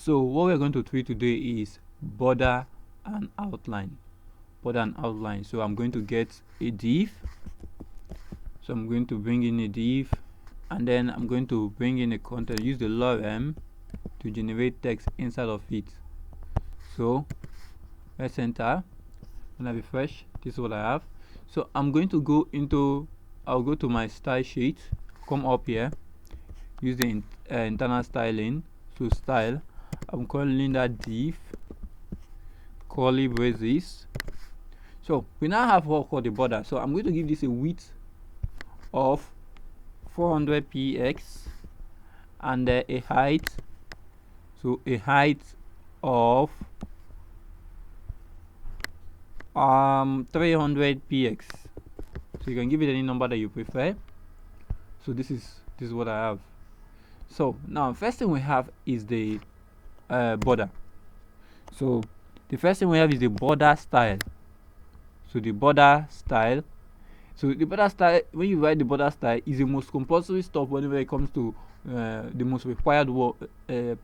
So what we're going to treat today is border and outline. Border and outline. So I'm going to get a div. So I'm going to bring in a div, and then I'm going to bring in a content. Use the lorem to generate text inside of it. So let's enter. When I refresh, this is what I have. So I'm going to go into, I'll go to my style sheet, come up here, use the internal styling. So style, I'm calling that div curly braces. So we now have what called the border. So I'm going to give this a width of 400 px and a height. So a height of 300 px. So you can give it any number that you prefer. So this is what I have. So now first thing we have is the border. So the first thing we have is the border style. So the border style. So the border style, when you write the border style, is the most compulsory stuff whenever it comes to the most required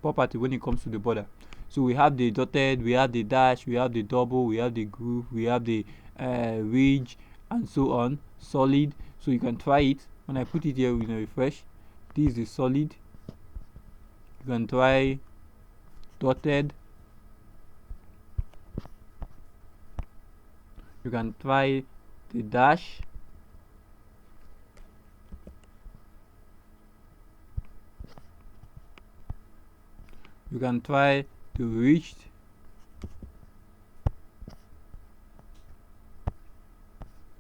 property when it comes to the border. So we have the dotted, we have the dash, we have the double, we have the groove, we have the ridge, and so on. Solid. So you can try it. When I put it here, we're gonna refresh. This is the solid. You can try dotted. You can try the dash. You can try the ridged.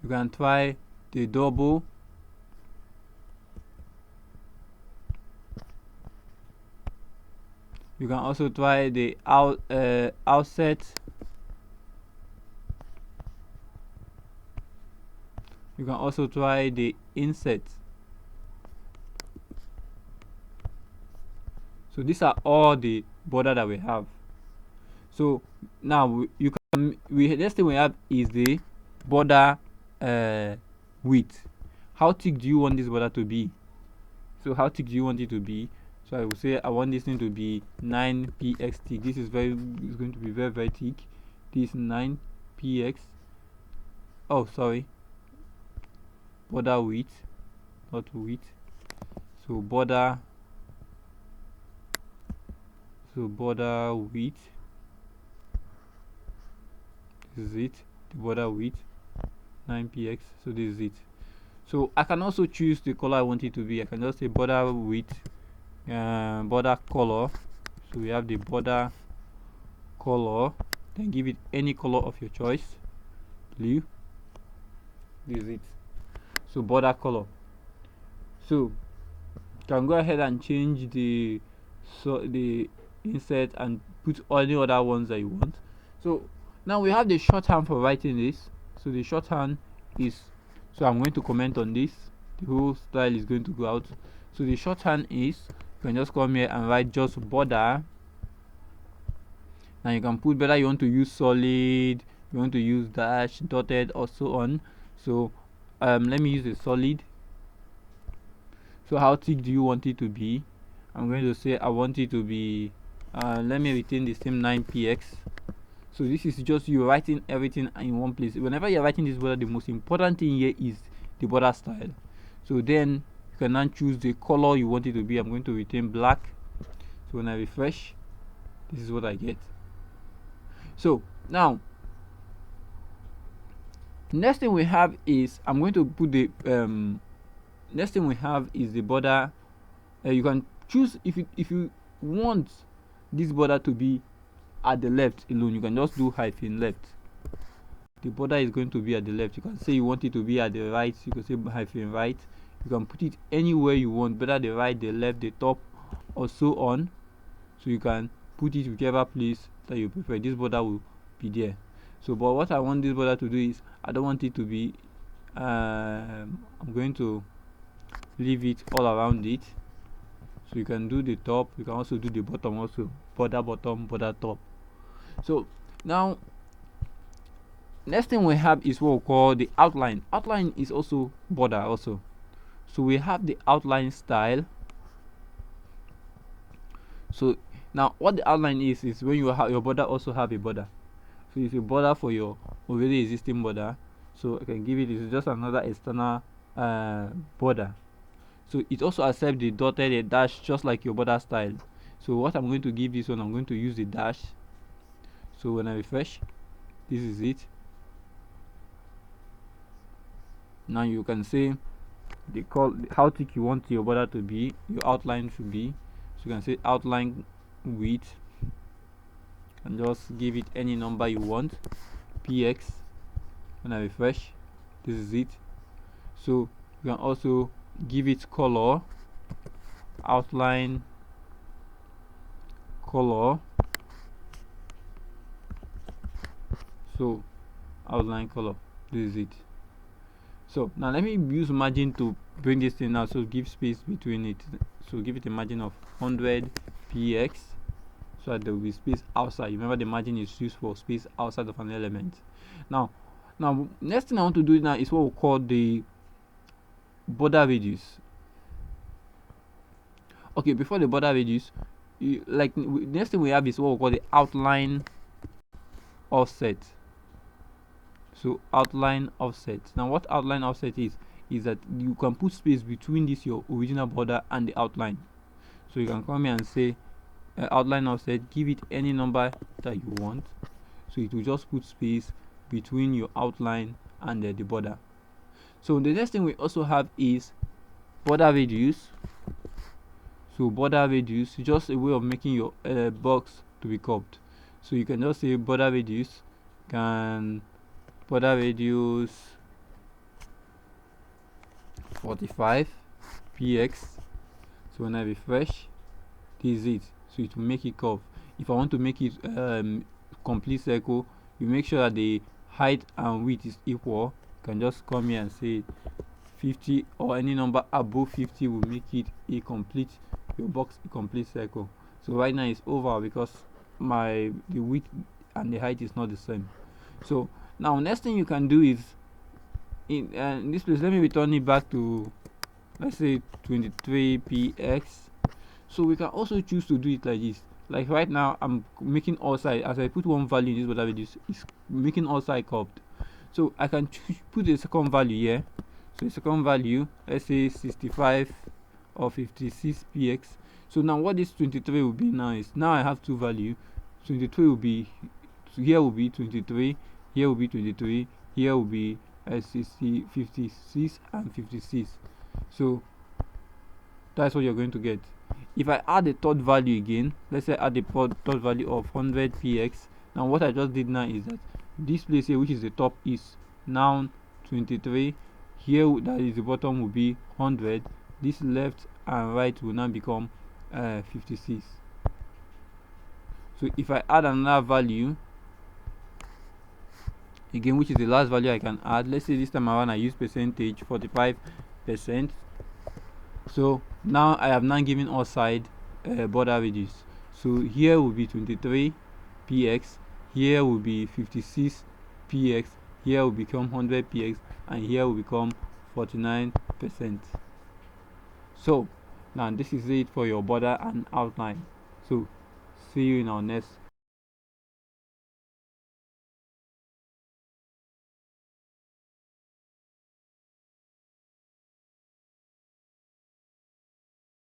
You can try the double. You can also try the outset. You can also try the inset. So these are all the border that we have. So now the next thing we have is the border width. How thick do you want this border to be? So how thick do you want it to be? So I will say I want this thing to be 9 px thick. This is going to be very thick. This 9 px. Oh, sorry. Border width, not width. So border. So border width. This is it. The border width 9 px. So this is it. So I can also choose the color I want it to be. I can just say border width, border color. So we have the border color. Then give it any color of your choice. Blue. This is it. So border color. So you can go ahead and change the insert and put any other ones that you want. So now we have the shorthand for writing this. So the shorthand is, so I'm going to comment on this. The whole style is going to go out. So the shorthand is, you can just come here and write just border. Now you can put whether you want to use solid, you want to use dash, dotted, or so on. So let me use a solid. So how thick do you want it to be? I'm going to say I want it to be, let me retain the same 9 px. So this is just you writing everything in one place. Whenever you're writing this border, the most important thing here is the border style. So then you can now choose the color you want it to be. I'm going to retain black. So when I refresh, this is what I get. So now next thing we have is, I'm going to put the next thing we have is the border. You can choose if you want this border to be at the left alone, you can just do hyphen left. The border is going to be at the left. You can say you want it to be at the right, you can say hyphen right. You can put it anywhere you want, whether the right, the left, the top, or so on. So you can put it whichever place that you prefer. This border will be there. So but what I want this border to do is, I don't want it to be I'm going to leave it all around it. So you can do the top, you can also do the bottom also. Border bottom, border top. So now next thing we have is what we call the outline. Outline is also border also. So we have the outline style. So Now what the outline is when you have your border also have a border. So it's a border for your already existing border. So I can give it, it's just another external border. So it also accepts the dotted, a dash, just like your border style. So what I'm going to give this one, I'm going to use the dash. So when I refresh, this is it. Now you can say how thick you want your border to be, your outline should be. So you can say outline width and just give it any number you want, px. When I refresh, this is it. So you can also give it color, outline color. So outline color, this is it. So now let me use margin to bring this thing out, so give space between it. So give it a margin of 100 px, so that there will be space outside. Remember, the margin is used for space outside of an element. Now next thing I want to do now is what we call the border radius. Okay, before the border radius, next thing we have is what we call the outline offset. So outline offset. Now what outline offset is that you can put space between this your original border and the outline. So you can come here and say outline offset, give it any number that you want. So it will just put space between your outline and the border. So the next thing we also have is border radius. So border radius is just a way of making your box to be curved. So you can just say border radius can border radius 45 px. So when I refresh, this is it. So it will make it curve. If I want to make it complete circle, you make sure that the height and width is equal. You can just come here and say 50, or any number above 50 will make it a complete, your box a complete circle. So right now it's oval because the width and the height is not the same. So now next thing you can do is in this place, let me return it back to, let's say 23 px. So we can also choose to do it like this. Like right now I'm making all side, as I put one value in this border radius, it's making all side curved. So I can put a second value here. So the second value, let's say 65 or 56 px. So now what this 23 will be now is, now I have two values. 23 will be, here will be 23, here will be 23, here will be 60, 56 and 56. So that's what you're going to get. If I add the third value again, let's say add the third value of 100 px. Now what I just did now is that this place here, which is the top, is now 23. Here, that is the bottom, will be 100. This left and right will now become 56. So if I add another value again, which is the last value I can add, let's say this time around I use percentage 45%. So now I have now given all side border radius. So here will be 23 px, here will be 56 px, here will become 100 px, and here will become 49%. So now this is it for your border and outline. So see you in our next